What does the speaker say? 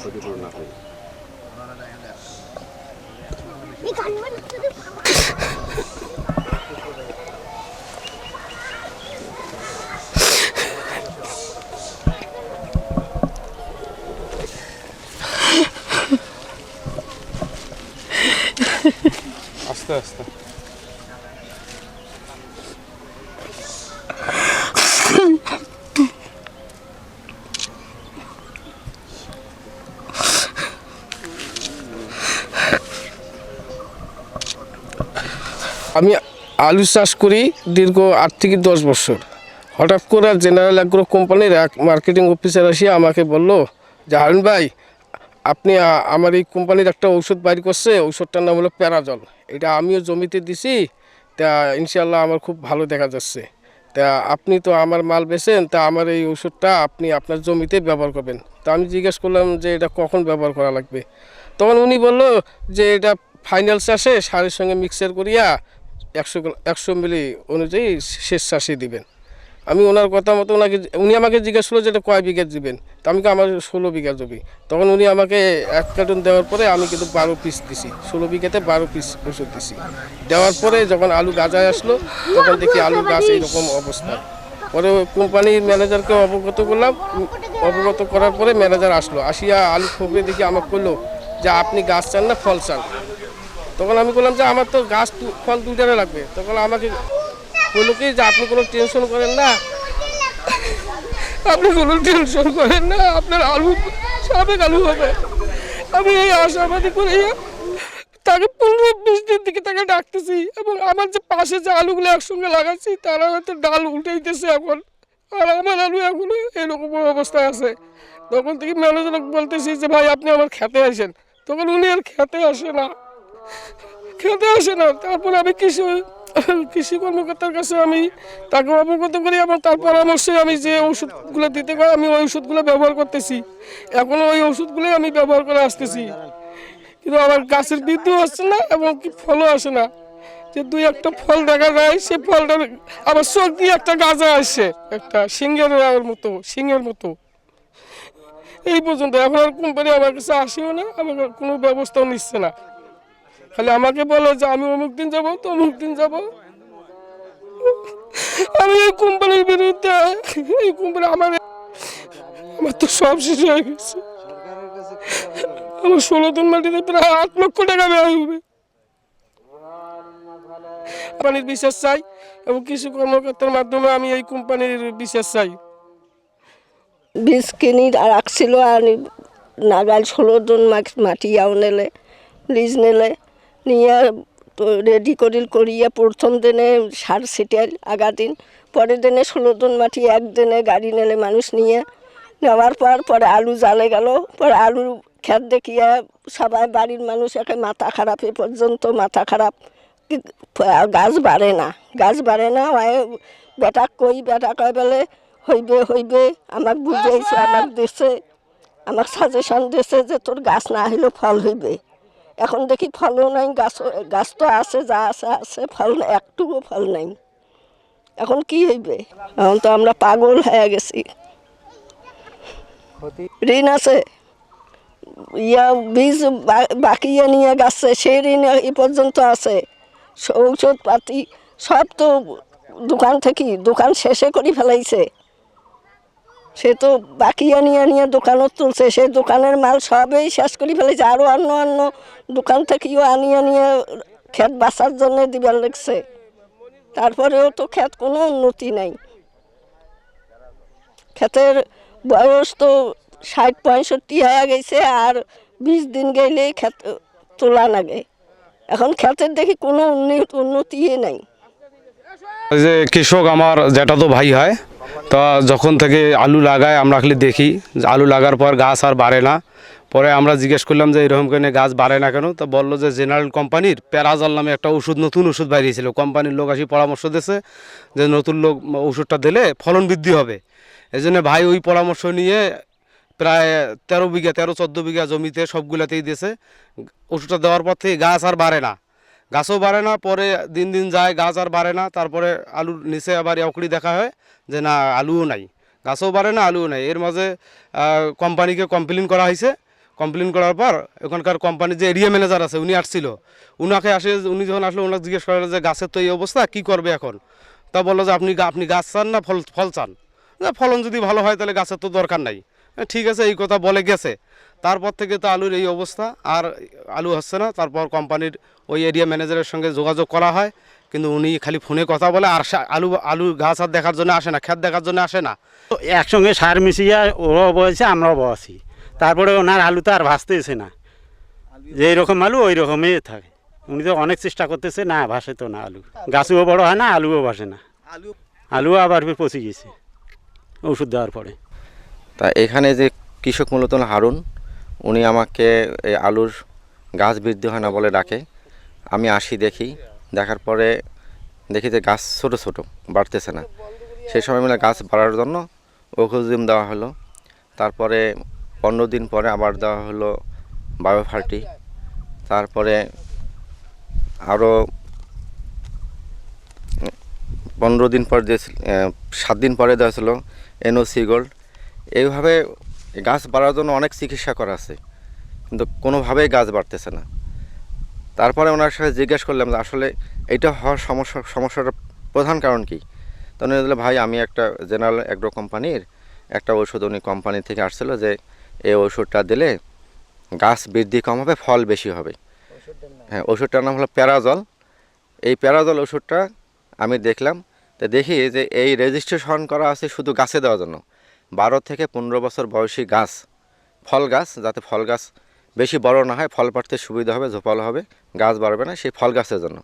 ক্ষতিপূরণ না পাই। আস্তে আস্তে আমি আলু চাষ করি দীর্ঘ 8 থেকে 10 বছর। হঠাৎ করে জেনারেল অ্যাগ্রো কোম্পানির এক মার্কেটিং অফিসার এসে আমাকে বলল যে হারুন ভাই, আপনি আমার এই কোম্পানির একটা ঔষধ বাইর করছে, ঔষধটার নাম হলো প্যারাজল। এটা আমিও জমিতে দিছি, তা ইনশাল্লাহ আমার খুব ভালো দেখা যাচ্ছে। তা আপনি তো আমার মাল বেচেন, তা আমার এই ওষুধটা আপনি আপনার জমিতে ব্যবহার করবেন। তা আমি জিজ্ঞেস করলাম যে এটা কখন ব্যবহার করা লাগবে। তখন উনি বলল যে এটা ফাইনাল চাষে সারের সঙ্গে মিক্সার করিয়া 100 মিলি অনুযায়ী শেষ চাষে দিবেন। আমি ওনার কথা মতো উনি আমাকে জিজ্ঞেস করলো যে এটা কয় বিঘা দিবেন। তা আমি আমার 16 বিঘা জমি। তখন উনি আমাকে 1 কার্টন দেওয়ার পরে আমি কিন্তু 12 পিস দিছি, 16 বিঘাতে 12 পিস ওষুধ দিছি। দেওয়ার পরে যখন আলু গাজায় আসলো, তখন দেখি আলু গাছ এইরকম অবস্থা। পরে কোম্পানির ম্যানেজারকে অবগত করলাম, অবগত করার পরে ম্যানেজার আসলো, আসিয়া আলু খোপে দেখি আমাকে বললো যে আপনি গাছ চান না ফল চান। তখন আমি বললাম যে আমার তো গাছ ফল দুইটারে লাগবে। তখন আমাকে বললো কি যে আপনি কোনো টেনশন করেন না, আপনি কোনো টেনশন করেন না, আপনার আলু সাবেক আলু হবে। আমি এই আশাবাদী করে তাকে 15-20 দিন থেকে তাকে ডাকতেছি, এবং আমার যে পাশে যে আলুগুলো একসঙ্গে লাগাচ্ছি তারা হয়তো ডাল উল্টাইতেছে এখন, আর আমার আলু এখনো এরকম অবস্থায় আছে। তখন থেকে ম্যানেজার বলতেছি যে ভাই আপনি আমার খেতে আসেন। তখন উনি আর খেতে আসে না। তারপরে আমি কৃষি কর্মকর্তার কাছে আমি তাকে অবগত করি, এবং তার পরামর্শে আমি যে ওষুধগুলো দিতে পারি আমি ওই ওষুধগুলো ব্যবহার করতেছি। এখনও ওই ওষুধগুলোই আমি ব্যবহার করে আসতেছি, কিন্তু আমার গাছের বৃদ্ধিও হচ্ছে না এবং কি ফলও আসে না। যে 2-1টা ফল দেখা যায়, সে ফলটা আবার চোখ দিয়ে একটা গাজা আসছে, একটা সিংহের মতো। এই পর্যন্ত এখন আর কোম্পানি আমার কাছে আসেও না, আমার কোনো ব্যবস্থাও নিচ্ছে না। খালি আমাকে বলে যে আমি অমুক দিন যাবো, তমুক দিন যাবো। আমি এই কোম্পানির বিরুদ্ধে, এই কোম্পানি আমার তো সব শেষ হয়ে গেছে। আমার 16 দিন মাটিতে প্রায় 8 লক্ষ টাকা ব্যয় হবে। কোম্পানির বিশ্বাস চাই, এবং কৃষি কর্মকর্তার মাধ্যমে আমি এই কোম্পানির বিশ্বাস চাই। বীজ কিনি রাখছিল, আর নাগাল 16 জন মাটি নেলে, লিজ নেলে নিয়ে রেডি করিয়া প্রথম দিনে সার ছিটাইল আগা দিন, পরের দিনে 16 জন মাটি একদিনে গাড়ি নেলে মানুষ নিয়ে নেওয়ার পরে আলু জালে গেল। পরে আলু খেত দেখিয়া সবাই বাড়ির মানুষ একে মাথা খারাপ, এ পর্যন্ত মাথা খারাপ। গাছ বাড়ে না। বেটা কয় বলে হইবে আমাকে বুঝাইছে, আমাকে সাজেশন দিয়েছে যে তোর গাছ না হইলেও ফল হইবে। এখন দেখি ফলও নাই, গাছ তো আছে, যা আছে ফল নাই, একটুকু ফল নাই। এখন কি হইবে? এখন তো আমরা পাগল হয়ে গেছি। ঋণ আছে, বীজ বাকিয়ে নিয়ে গেছে, সেই ঋণ এ পর্যন্ত আছে। ঔষধ পাতি সব তো দোকান শেষে করে ফেলাইছে। সে তো বাকিয়া নিয়ে দোকানত তুলছে, সেই দোকানের মাল সবই শেষ করে ফেলেছে। আরও অন্য দোকান থেকেও আনিয়ে ক্ষেত বাঁচার জন্য দিবার লাগছে। তারপরেও তো ক্ষেত কোনো উন্নতি নাই। ক্ষেতের বয়স তো 60-65 হয়ে গেছে, আর 20 দিন গেলেই ক্ষেত তোলা লাগে। এখন ক্ষেতের দেখি কোনো উন্নতিই নাই। যে কৃষক আমার যেটা তো ভাই হয়, তা যখন থেকে আলু লাগায় আমরা খালি দেখি আলু লাগার পর গাছ আর বাড়ে না। পরে আমরা জিজ্ঞেস করলাম যে এরকম কেন গাছ বাড়ে না কেন, তো বললো যে জেনারেল কোম্পানির প্যারাজল নামে একটা নতুন ওষুধ বাইরিয়েছিল। কোম্পানির লোক আসি পরামর্শ দিয়েছে যে নতুন ওষুধটা দিলে ফলন বৃদ্ধি হবে। এই জন্য ভাই ওই পরামর্শ নিয়ে প্রায় 13-14 বিঘা জমিতে সবগুলাতেই দিয়েছে। ওষুধটা দেওয়ার পর থেকে গাছ আর বাড়ে না, গাছও বাড়ে না। পরে দিন যায়, গাছ আর বাড়ে না। তারপরে আলুর নিচে আবার অকড়ি দেখা হয় যে না আলুও নাই, গাছও বাড়ে না, আলুও নাই। এর মাঝে কোম্পানিকে কমপ্লেন করা হয়েছে। কমপ্লেন করার পর ওখানকার কোম্পানির যে এরিয়া ম্যানেজার আছে উনি আসছিল, উনাকে উনি যখন আসলো ওনাকে জিজ্ঞেস করলো যে গাছের তো এই অবস্থা, কী করবে এখন? তা বললো যে আপনি গাছ চান না ফল চান? ফলন যদি ভালো হয় তাহলে গাছের তো দরকার নাই। ঠিক আছে, এই কথা বলে গেছে। তারপর থেকে তো আলুর এই অবস্থা, আর আলু হচ্ছে না। তারপর কোম্পানির ওই এরিয়া ম্যানেজারের সঙ্গে যোগাযোগ করা হয়, কিন্তু উনি খালি ফোনে কথা বলে, আর আলু গাছ আর দেখার জন্য আসে না, ক্ষেত দেখার জন্য আসে না। তো একসঙ্গে সার মিশিয়ে ওরাও বয়েছে আমরাও বয়েছি, তারপরে ওনার আলু তো আর ভাসতেছে না, যে এইরকম আলু ওই রকমই থাকে। উনি তো অনেক চেষ্টা করতেছে, না ভাসে তো না আলু, গাছও বড় হয় না, আলুও ভাসে না, আলু আবার পচে গেছে ওষুধ দেওয়ার পরে। তা এখানে যে কৃষক মূলত হারুন, উনি আমাকে এই আলুর গাছ বৃদ্ধি হয় না বলে ডাকে। আমি আসি, দেখার পরে দেখি যে গাছ ছোট ছোট, বাড়তেছে না। সেই সময় মিলে গাছ বাড়ার জন্য ওকোজিম দেওয়া হলো। তারপরে 15 দিন পরে আবার দেওয়া হলো বায়োফার্টি। তারপরে আরও 15 দিন পর 7 দিন পরে দেওয়া ছিল NOC গোল্ড। এইভাবে গাছ বাড়ার জন্য অনেক চিকিৎসা করা আছে, কিন্তু কোনোভাবেই গাছ বাড়তেছে না। তারপরে ওনার সাথে জিজ্ঞেস করলাম যে আসলে এটা হওয়ার সমস্যাটার প্রধান কারণ কি? তখন উনি বললেন, ভাই আমি একটা জেনারেল অ্যাগ্রো কোম্পানির একটা ওষুধ, উনি কোম্পানি থেকে আসছিল যে এই ওষুধটা দিলে গাছ বৃদ্ধি কম হবে, ফল বেশি হবে। হ্যাঁ, ওষুধটার নাম হলো প্যারাজল। এই প্যারাজল ওষুধটা আমি দেখলাম, তো দেখি যে এই রেজিস্ট্রেশন করা আছে শুধু গাছে দেওয়ার জন্য। 12 থেকে 15 বছর বয়সী গাছ, ফল গাছ, যাতে ফল গাছ বেশি বড় না হয়, ফল পাড়তে সুবিধা হবে, ঝোপালো হবে, গাছ বাড়বে না, সেই ফল গাছের জন্য।